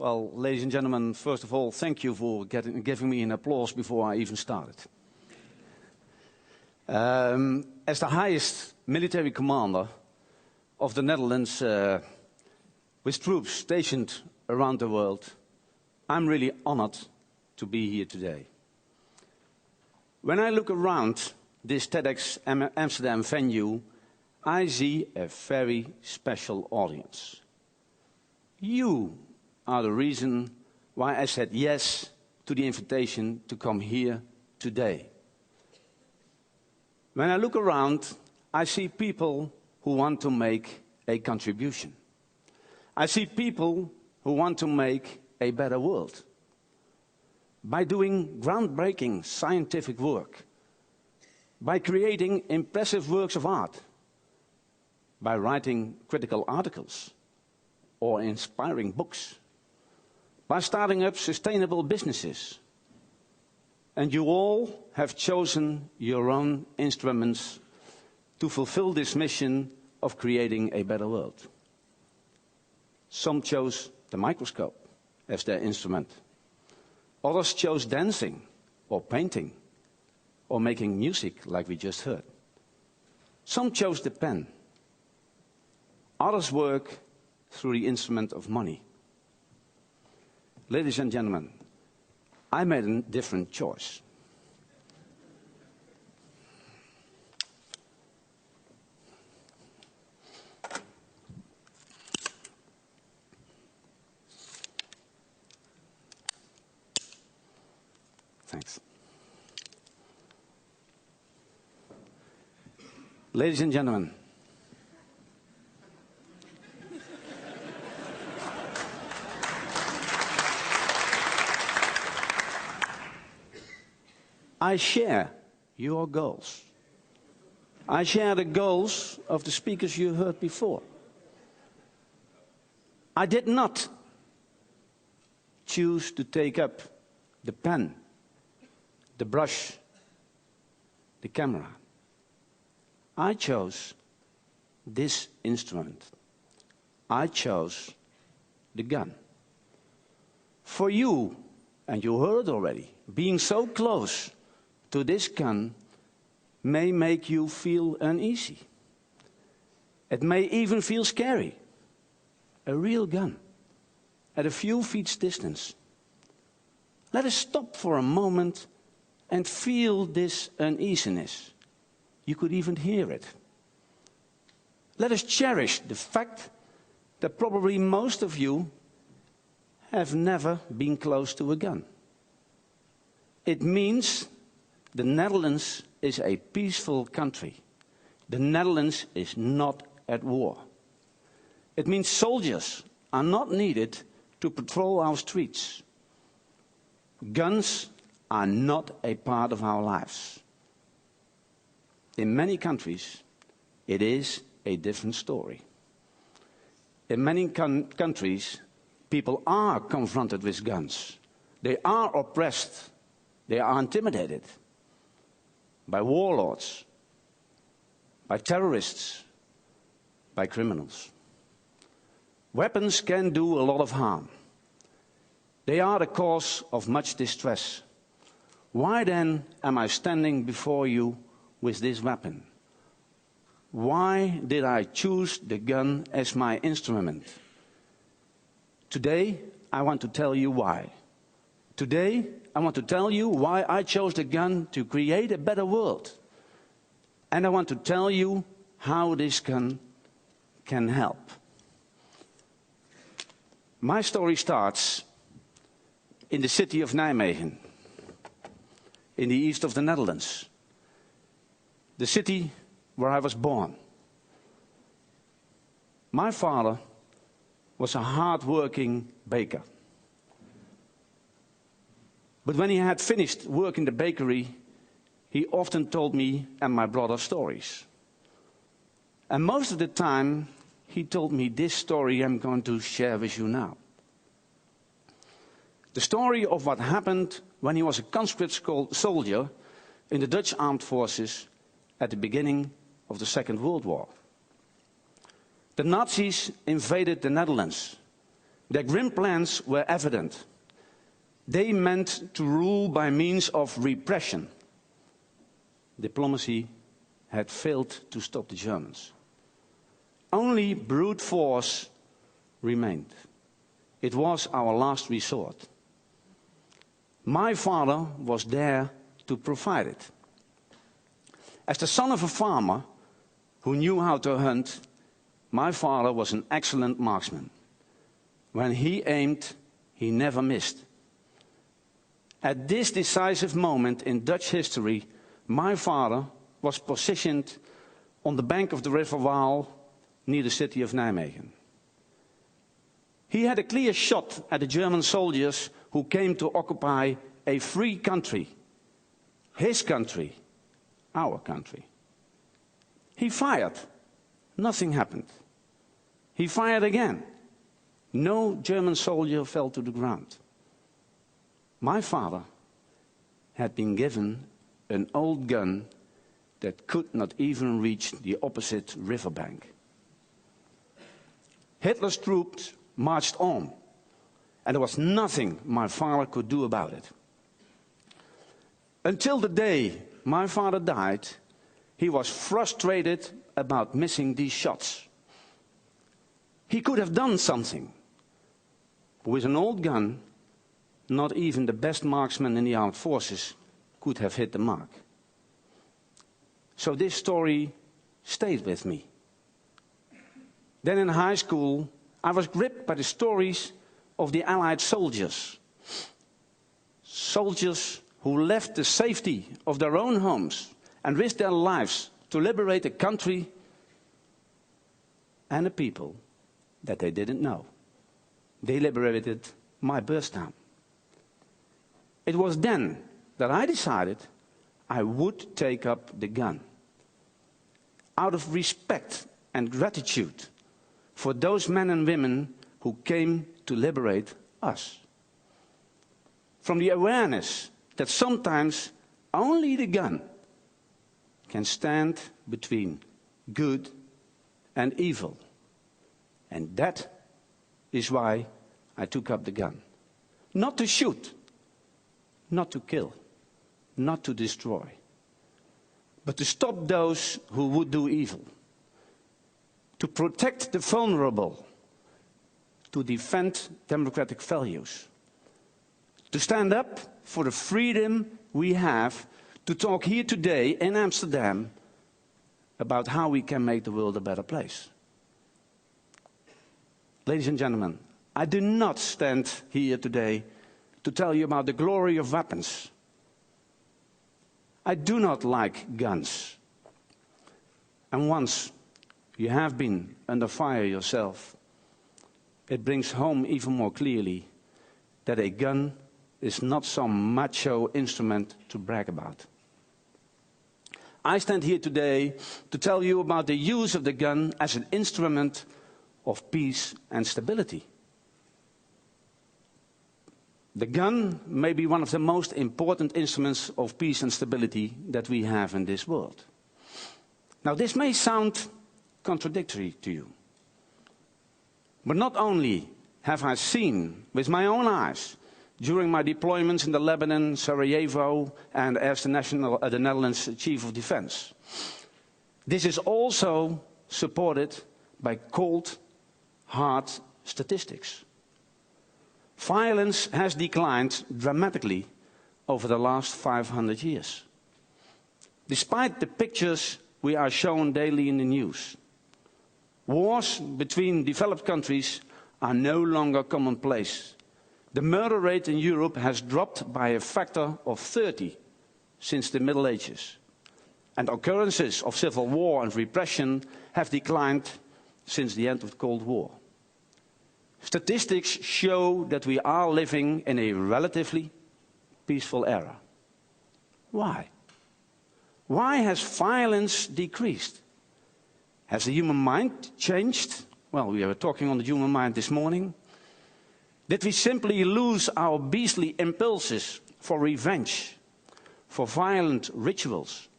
Well, ladies and gentlemen, first of all, thank you for giving me an applause before I even started. As the highest military commander of the Netherlands, with troops stationed around the world, I'm really honored to be here today. When I look around this TEDxAmsterdam venue, I see a very special audience. You are the reason why I said yes to the invitation to come here today. When I look around, I see people who want to make a contribution. I see people who want to make a better world by doing groundbreaking scientific work, by creating impressive works of art, by writing critical articles or inspiring books, by starting up sustainable businesses. And you all have chosen your own instruments to fulfill this mission of creating a better world. Some chose the microscope as their instrument. Others chose dancing or painting or making music like we just heard. Some chose the pen. Others work through the instrument of money. Ladies and gentlemen, I made a different choice. Thanks. Ladies and gentlemen, I share your goals. I share the goals of the speakers you heard before. I did not choose to take up the pen, the brush, the camera. I chose this instrument. I chose the gun. For you, and you heard already, being so close to this gun may make you feel uneasy. It may even feel scary. A real gun at a few feet distance. Let us stop for a moment and feel this uneasiness. You could even hear it. Let us cherish the fact that probably most of you have never been close to a gun. It means the Netherlands is a peaceful country. The Netherlands is not at war. It means soldiers are not needed to patrol our streets. Guns are not a part of our lives. In many countries, it is a different story. In many countries, people are confronted with guns. They are oppressed. They are intimidated by warlords, by terrorists, by criminals. Weapons can do a lot of harm. They are the cause of much distress. Why then am I standing before you with this weapon? Why did I choose the gun as my instrument? Today, I want to tell you why. Today, I want to tell you why I chose the gun to create a better world. And I want to tell you how this gun can help. My story starts in the city of Nijmegen, in the east of the Netherlands. The city where I was born. My father was a hard-working baker. But when he had finished work in the bakery, he often told me and my brother stories. And most of the time, he told me this story I'm going to share with you now. The story of what happened when he was a conscript soldier in the Dutch armed forces at the beginning of the Second World War. The Nazis invaded the Netherlands. Their grim plans were evident. They meant to rule by means of repression. Diplomacy had failed to stop the Germans. Only brute force remained. It was our last resort. My father was there to provide it. As the son of a farmer who knew how to hunt, my father was an excellent marksman. When he aimed, he never missed. At this decisive moment in Dutch history, my father was positioned on the bank of the river Waal near the city of Nijmegen. He had a clear shot at the German soldiers who came to occupy a free country. His country, our country. He fired. Nothing happened. He fired again. No German soldier fell to the ground. My father had been given an old gun that could not even reach the opposite riverbank. Hitler's troops marched on, and there was nothing my father could do about it. Until the day my father died, he was frustrated about missing these shots. He could have done something. With an old gun, not even the best marksman in the armed forces could have hit the mark. So this story stayed with me. Then in high school, I was gripped by the stories of the Allied soldiers. Soldiers who left the safety of their own homes and risked their lives to liberate a country and a people that they didn't know. They liberated my birth town. It was then that I decided I would take up the gun. Out of respect and gratitude for those men and women who came to liberate us. From the awareness that sometimes only the gun can stand between good and evil. And that is why I took up the gun. Not to shoot, not to kill, not to destroy, but to stop those who would do evil, to protect the vulnerable, to defend democratic values, to stand up for the freedom we have to talk here today in Amsterdam about how we can make the world a better place. Ladies and gentlemen, I do not stand here today to tell you about the glory of weapons. I do not like guns. And once you have been under fire yourself, it brings home even more clearly that a gun is not some macho instrument to brag about. I stand here today to tell you about the use of the gun as an instrument of peace and stability. The gun may be one of the most important instruments of peace and stability that we have in this world. Now, this may sound contradictory to you. But not only have I seen with my own eyes during my deployments in the Lebanon, Sarajevo, and as the Netherlands Chief of Defense. This is also supported by cold, hard statistics. Violence has declined dramatically over the last 500 years. Despite the pictures we are shown daily in the news, wars between developed countries are no longer commonplace. The murder rate in Europe has dropped by a factor of 30 since the Middle Ages. And occurrences of civil war and repression have declined since the end of the Cold War. Statistics show that we are living in a relatively peaceful era. Why? Why has violence decreased? Has the human mind changed? Well, we were talking on the human mind this morning. Did we simply lose our beastly impulses for revenge, for violent rituals,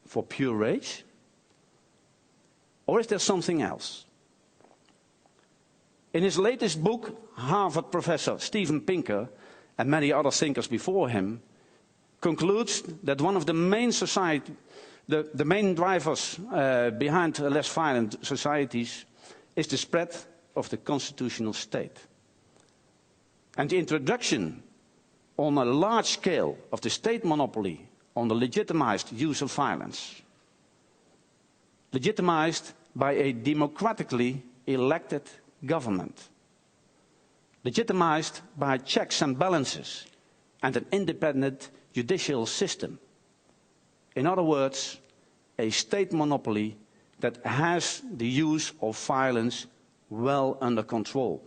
for pure rage? Or is there something else? In his latest book, Harvard professor Steven Pinker, and many other thinkers before him, concludes that one of the main drivers behind less violent societies is the spread of the constitutional state. And the introduction on a large scale of the state monopoly on the legitimized use of violence, legitimized by a democratically elected government, legitimized by checks and balances and an independent judicial system. In other words, a state monopoly that has the use of violence well under control.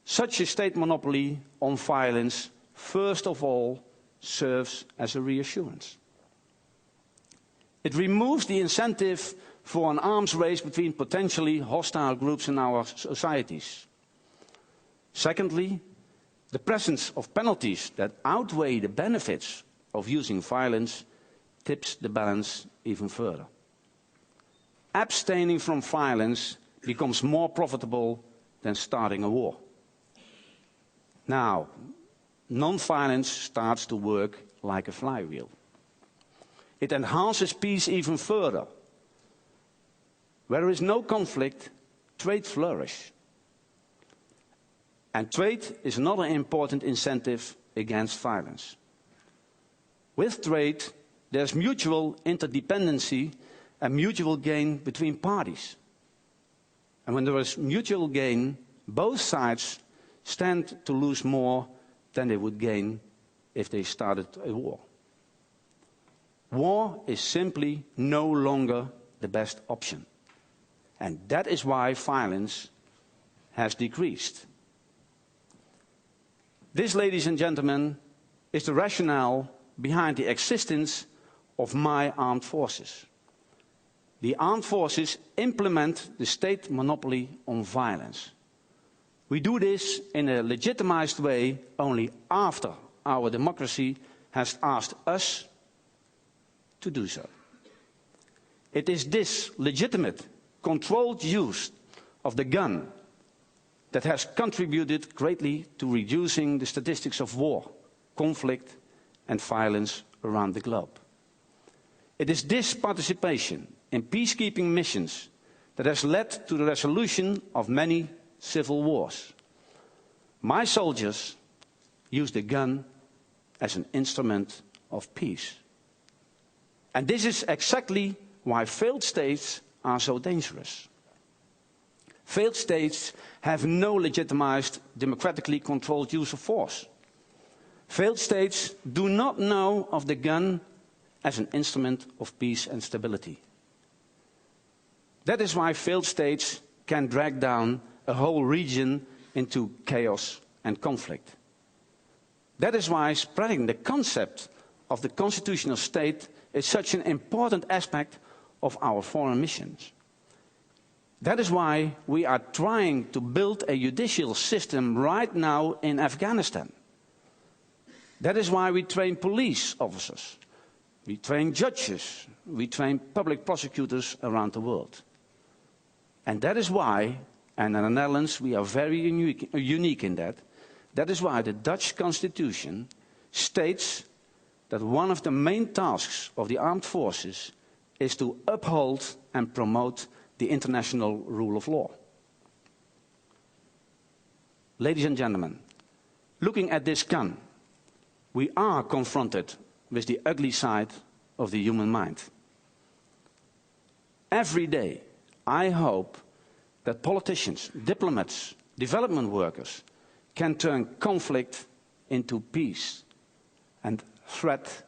Such a state monopoly on violence, first of all, serves as a reassurance. It removes the incentive for an arms race between potentially hostile groups in our societies. Secondly, the presence of penalties that outweigh the benefits of using violence tips the balance even further. Abstaining from violence becomes more profitable than starting a war. Now, non-violence starts to work like a flywheel. It enhances peace even further. Where there is no conflict, trade flourishes. And trade is another important incentive against violence. With trade, there's mutual interdependency and mutual gain between parties. And when there is mutual gain, both sides stand to lose more than they would gain if they started a war. War is simply no longer the best option. And that is why violence has decreased. This, ladies and gentlemen, is the rationale behind the existence of my armed forces. The armed forces implement the state monopoly on violence. We do this in a legitimized way only after our democracy has asked us to do so. It is this legitimate, controlled use of the gun that has contributed greatly to reducing the statistics of war, conflict and violence around the globe. It is this participation in peacekeeping missions that has led to the resolution of many civil wars. My soldiers use the gun as an instrument of peace. And this is exactly why failed states are so dangerous. Failed states have no legitimized, democratically controlled use of force. Failed states do not know of the gun as an instrument of peace and stability. That is why failed states can drag down a whole region into chaos and conflict. That is why spreading the concept of the constitutional state is such an important aspect of our foreign missions. That is why we are trying to build a judicial system right now in Afghanistan. That is why we train police officers, we train judges, we train public prosecutors around the world. And that is why, and in the Netherlands we are very unique in that, that is why the Dutch constitution states that one of the main tasks of the armed forces is to uphold and promote the international rule of law. Ladies and gentlemen, looking at this gun, we are confronted with the ugly side of the human mind. Every day, I hope that politicians, diplomats, development workers can turn conflict into peace and threat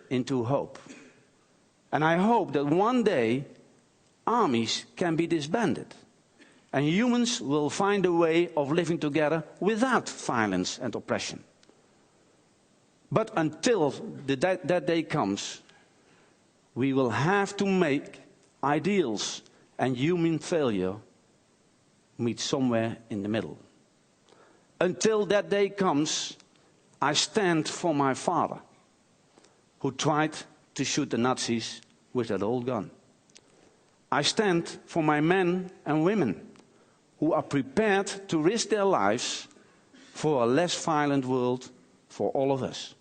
into hope. And I hope that one day armies can be disbanded and humans will find a way of living together without violence and oppression. But until that day comes, we will have to make ideals and human failure meet somewhere in the middle. Until that day comes, I stand for my father, who tried to shoot the Nazis with that old gun. I stand for my men and women who are prepared to risk their lives for a less violent world for all of us.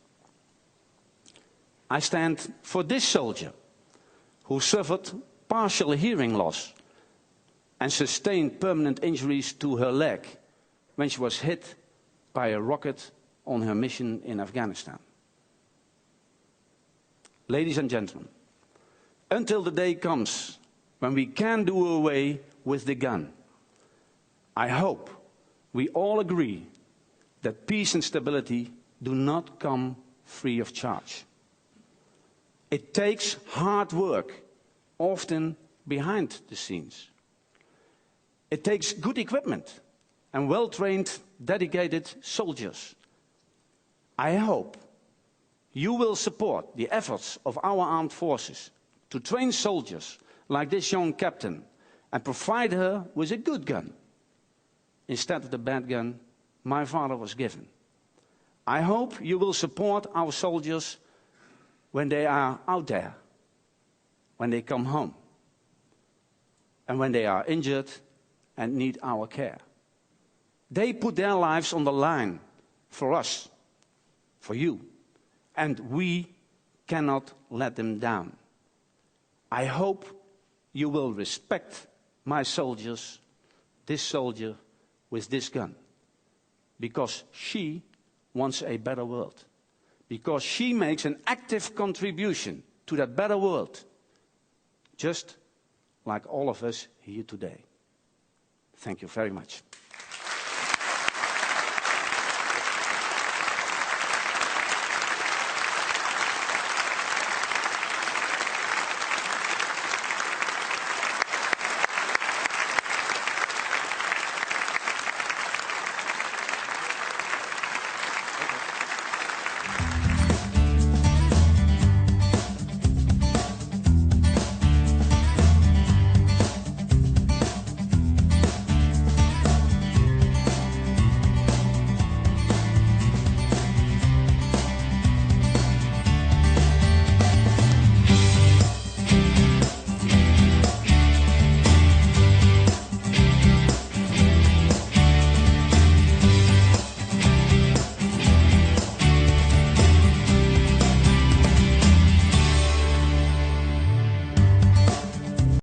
I stand for this soldier who suffered partial hearing loss and sustained permanent injuries to her leg when she was hit by a rocket on her mission in Afghanistan. Ladies and gentlemen, until the day comes when we can do away with the gun, I hope we all agree that peace and stability do not come free of charge. It takes hard work, often behind the scenes. It takes good equipment and well-trained, dedicated soldiers. I hope you will support the efforts of our armed forces to train soldiers like this young captain and provide her with a good gun instead of the bad gun my father was given. I hope you will support our soldiers when they are out there, when they come home, and when they are injured and need our care. They put their lives on the line for us, for you, and we cannot let them down. I hope you will respect my soldiers, this soldier with this gun, because she wants a better world, because she makes an active contribution to that better world, just like all of us here today. Thank you very much.